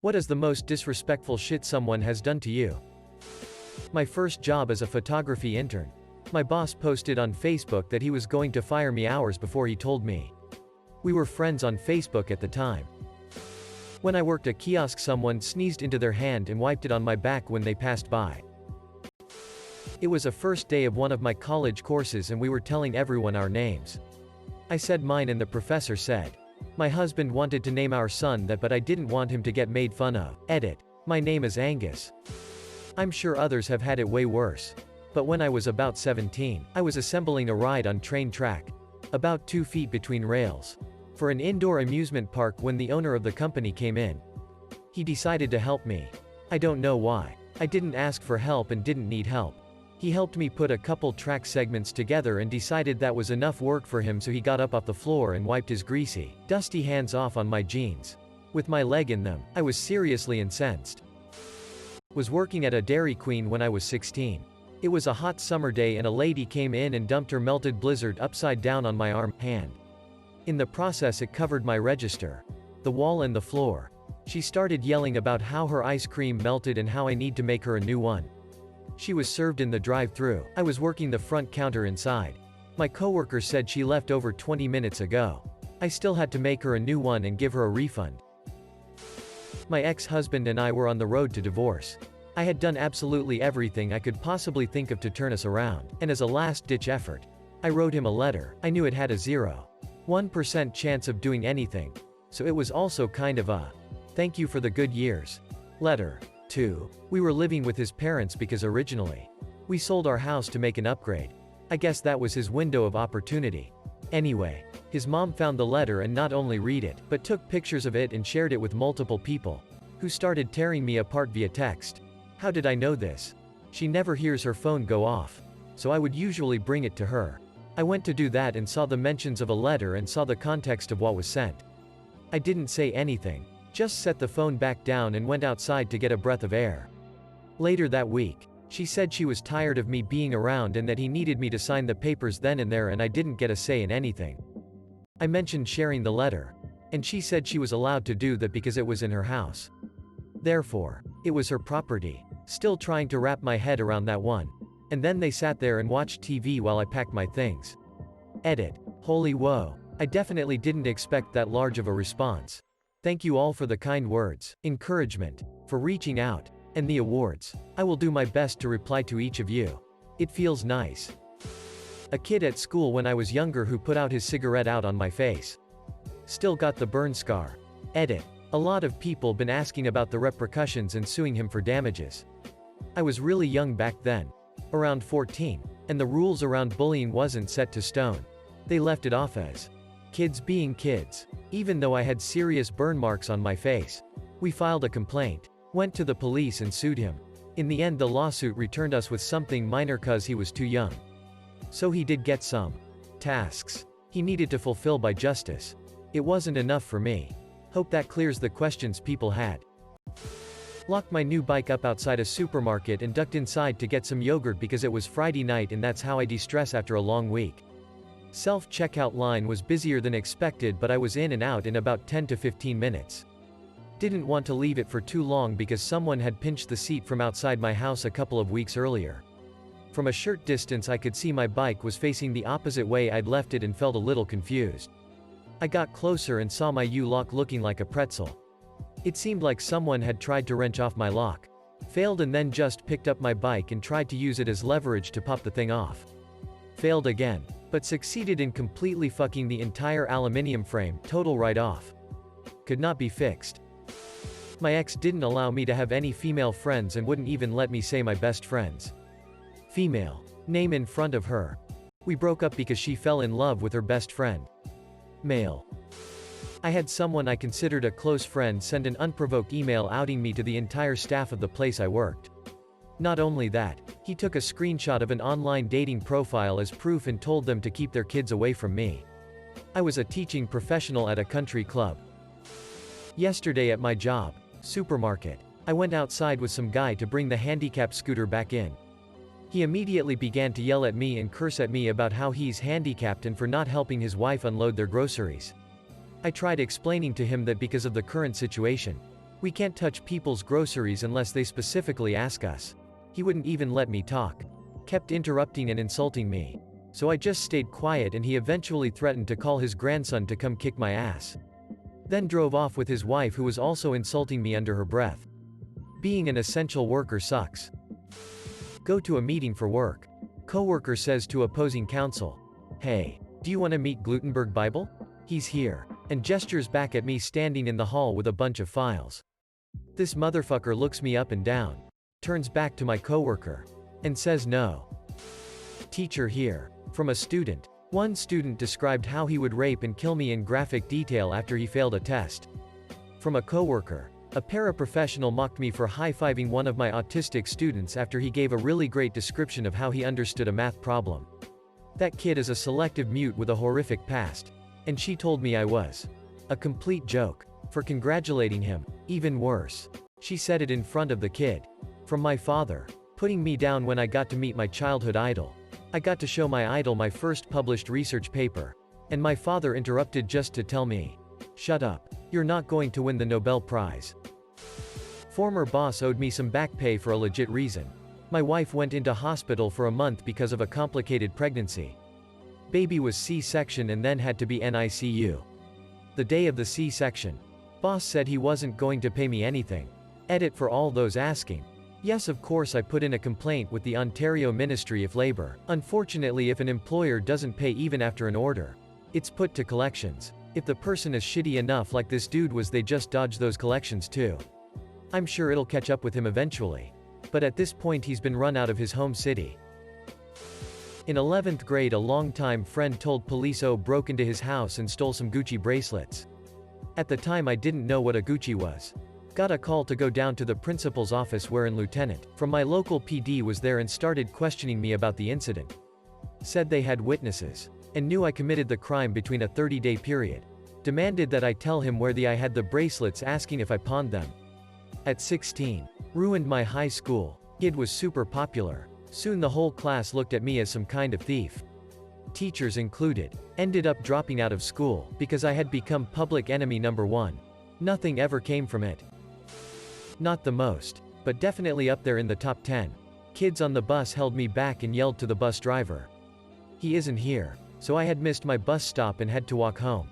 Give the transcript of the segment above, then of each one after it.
What is the most disrespectful shit someone has done to you? My first job as a photography intern. My boss posted on Facebook that he was going to fire me hours before he told me. We were friends on Facebook at the time. When I worked a kiosk, someone sneezed into their hand and wiped it on my back when they passed by. It was a first day of one of my college courses and we were telling everyone our names. I said mine and the professor said, "My husband wanted to name our son that, but I didn't want him to get made fun of." Edit. My name is Angus. I'm sure others have had it way worse. But when I was about 17, I was assembling a ride on train track, about 2 feet between rails, for an indoor amusement park when the owner of the company came in. He decided to help me. I don't know why. I didn't ask for help and didn't need help. He helped me put a couple track segments together and decided that was enough work for him, so he got up off the floor and wiped his greasy, dusty hands off on my jeans, with my leg in them. I was seriously incensed. Was working at a Dairy Queen when I was 16. It was a hot summer day and a lady came in and dumped her melted Blizzard upside down on my hand. In the process it covered my register, the wall and the floor. She started yelling about how her ice cream melted and how I need to make her a new one. She was served in the drive-thru. I was working the front counter inside. My coworker said she left over 20 minutes ago. I still had to make her a new one and give her a refund. My ex-husband and I were on the road to divorce. I had done absolutely everything I could possibly think of to turn us around, and as a last-ditch effort, I wrote him a letter. I knew it had a 0.1% chance of doing anything, so it was also kind of a "thank you for the good years" letter. 2. We were living with his parents because originally, we sold our house to make an upgrade. I guess that was his window of opportunity. Anyway, his mom found the letter and not only read it, but took pictures of it and shared it with multiple people, who started tearing me apart via text. How did I know this? She never hears her phone go off, so I would usually bring it to her. I went to do that and saw the mentions of a letter and saw the context of what was sent. I didn't say anything, just set the phone back down and went outside to get a breath of air. Later that week, she said she was tired of me being around and that he needed me to sign the papers then and there, and I didn't get a say in anything. I mentioned sharing the letter, and she said she was allowed to do that because it was in her house. Therefore, it was her property. Still trying to wrap my head around that one. And then they sat there and watched TV while I packed my things. Edit. Holy whoa. I definitely didn't expect that large of a response. Thank you all for the kind words, encouragement, for reaching out, and the awards. I will do my best to reply to each of you. It feels nice. A kid at school when I was younger who put out his cigarette out on my face. Still got the burn scar. Edit. A lot of people been asking about the repercussions and suing him for damages. I was really young back then, around 14, and the rules around bullying wasn't set to stone. They left it off as kids being kids, even though I had serious burn marks on my face. We filed a complaint, went to the police and sued him. In the end the lawsuit returned us with something minor cause he was too young. So he did get some tasks he needed to fulfill by justice. It wasn't enough for me. Hope that clears the questions people had. Locked my new bike up outside a supermarket and ducked inside to get some yogurt because it was Friday night and that's how I de-stress after a long week. Self-checkout line was busier than expected, but I was in and out in about 10 to 15 minutes. Didn't want to leave it for too long because someone had pinched the seat from outside my house a couple of weeks earlier. From a short distance I could see my bike was facing the opposite way I'd left it and felt a little confused. I got closer and saw my U-lock looking like a pretzel. It seemed like someone had tried to wrench off my lock, failed, and then just picked up my bike and tried to use it as leverage to pop the thing off. Failed again, but succeeded in completely fucking the entire aluminium frame, total write-off. Could not be fixed. My ex didn't allow me to have any female friends and wouldn't even let me say my best friend's female name in front of her. We broke up because she fell in love with her best friend. Male. I had someone I considered a close friend send an unprovoked email outing me to the entire staff of the place I worked. Not only that, he took a screenshot of an online dating profile as proof and told them to keep their kids away from me. I was a teaching professional at a country club. Yesterday at my job, supermarket, I went outside with some guy to bring the handicap scooter back in. He immediately began to yell at me and curse at me about how he's handicapped and for not helping his wife unload their groceries. I tried explaining to him that because of the current situation, We can't touch people's groceries unless they specifically ask us. He wouldn't even let me talk. Kept interrupting and insulting me. So I just stayed quiet and he eventually threatened to call his grandson to come kick my ass. Then drove off with his wife who was also insulting me under her breath. Being an essential worker sucks. Go to a meeting for work. Coworker says to opposing counsel, "Hey, do you want to meet Gutenberg Bible? He's here," and gestures back at me standing in the hall with a bunch of files. This motherfucker looks me up and down, turns back to my coworker, and says no. Teacher here. From a student. One student described how he would rape and kill me in graphic detail after he failed a test. From a coworker. A paraprofessional mocked me for high-fiving one of my autistic students after he gave a really great description of how he understood a math problem. That kid is a selective mute with a horrific past. And she told me I was a complete joke. For congratulating him. Even worse. She said it in front of the kid. From my father. Putting me down when I got to meet my childhood idol. I got to show my idol my first published research paper. And my father interrupted just to tell me, "Shut up. You're not going to win the Nobel Prize." Former boss owed me some back pay for a legit reason. My wife went into hospital for a month because of a complicated pregnancy. Baby was C-section and then had to be NICU. The day of the C-section. Boss said he wasn't going to pay me anything. Edit for all those asking. Yes, of course I put in a complaint with the Ontario Ministry of Labour. Unfortunately, if an employer doesn't pay even after an order, it's put to collections. If the person is shitty enough like this dude was, they just dodge those collections too. I'm sure it'll catch up with him eventually. But at this point he's been run out of his home city. In 11th grade, a longtime friend told police broke into his house and stole some Gucci bracelets. At the time I didn't know what a Gucci was. Got a call to go down to the principal's office where an lieutenant from my local PD was there and started questioning me about the incident. Said they had witnesses. And knew I committed the crime between a 30-day period. Demanded that I tell him where I had the bracelets, asking if I pawned them. At 16. Ruined my high school. Kid was super popular. Soon the whole class looked at me as some kind of thief. Teachers included. Ended up dropping out of school because I had become public enemy number 1. Nothing ever came from it. Not the most, but definitely up there in the top 10. Kids on the bus held me back and yelled to the bus driver, "He isn't here." So I had missed my bus stop and had to walk home.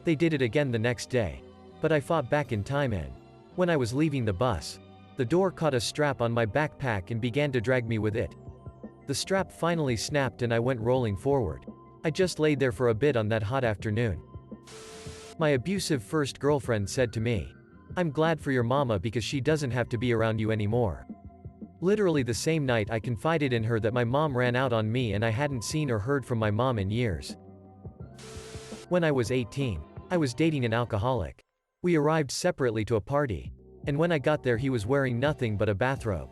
They did it again the next day. But I fought back in time and, when I was leaving the bus, the door caught a strap on my backpack and began to drag me with it. The strap finally snapped and I went rolling forward. I just laid there for a bit on that hot afternoon. My abusive first girlfriend said to me, "I'm glad for your mama because she doesn't have to be around you anymore." Literally the same night I confided in her that my mom ran out on me and I hadn't seen or heard from my mom in years. When I was 18, I was dating an alcoholic. We arrived separately to a party. And when I got there he was wearing nothing but a bathrobe.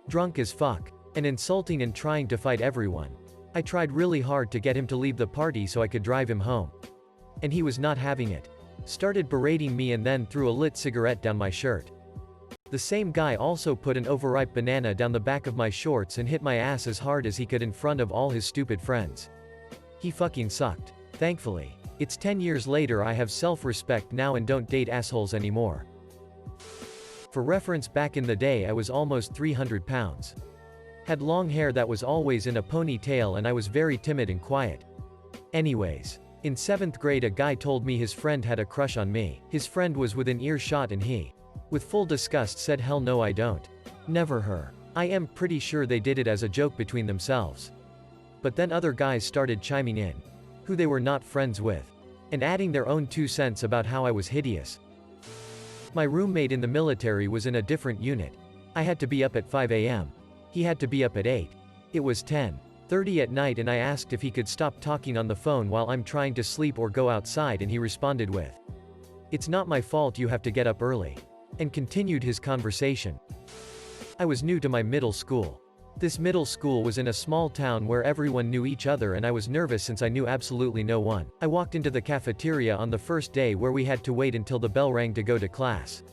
Drunk as fuck. And insulting and trying to fight everyone. I tried really hard to get him to leave the party so I could drive him home. And he was not having it. Started berating me and then threw a lit cigarette down my shirt. The same guy also put an overripe banana down the back of my shorts and hit my ass as hard as he could in front of all his stupid friends. He fucking sucked. Thankfully, it's 10 years later I have self-respect now and don't date assholes anymore. For reference, back in the day I was almost 300 pounds. Had long hair that was always in a ponytail and I was very timid and quiet. Anyways, in 7th grade a guy told me his friend had a crush on me. His friend was within earshot and he, with full disgust, said, "Hell no I don't. Never her. I am pretty sure they did it as a joke between themselves." But then other guys started chiming in, who they were not friends with, and adding their own 2 cents about how I was hideous. My roommate in the military was in a different unit. I had to be up at 5 a.m. He had to be up at 8. It was 10:30 at night and I asked if he could stop talking on the phone while I'm trying to sleep or go outside and he responded with, "It's not my fault you have to get up early." And continued his conversation. I was new to my middle school. This middle school was in a small town where everyone knew each other and I was nervous since I knew absolutely no one. I walked into the cafeteria on the first day where we had to wait until the bell rang to go to class.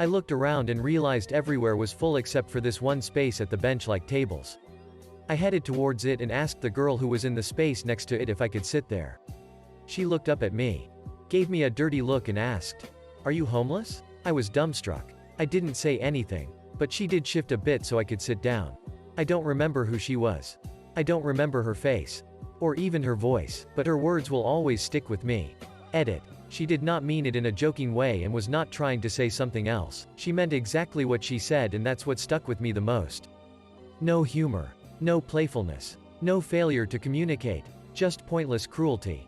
I looked around and realized everywhere was full except for this one space at the bench-like tables. I headed towards it and asked the girl who was in the space next to it if I could sit there. She looked up at me, gave me a dirty look and asked, "Are you homeless?" I was dumbstruck. I didn't say anything, but she did shift a bit so I could sit down. I don't remember who she was. I don't remember her face. Or even her voice, but her words will always stick with me. Edit. She did not mean it in a joking way and was not trying to say something else. She meant exactly what she said, and that's what stuck with me the most. No humor. No playfulness. No failure to communicate. Just pointless cruelty.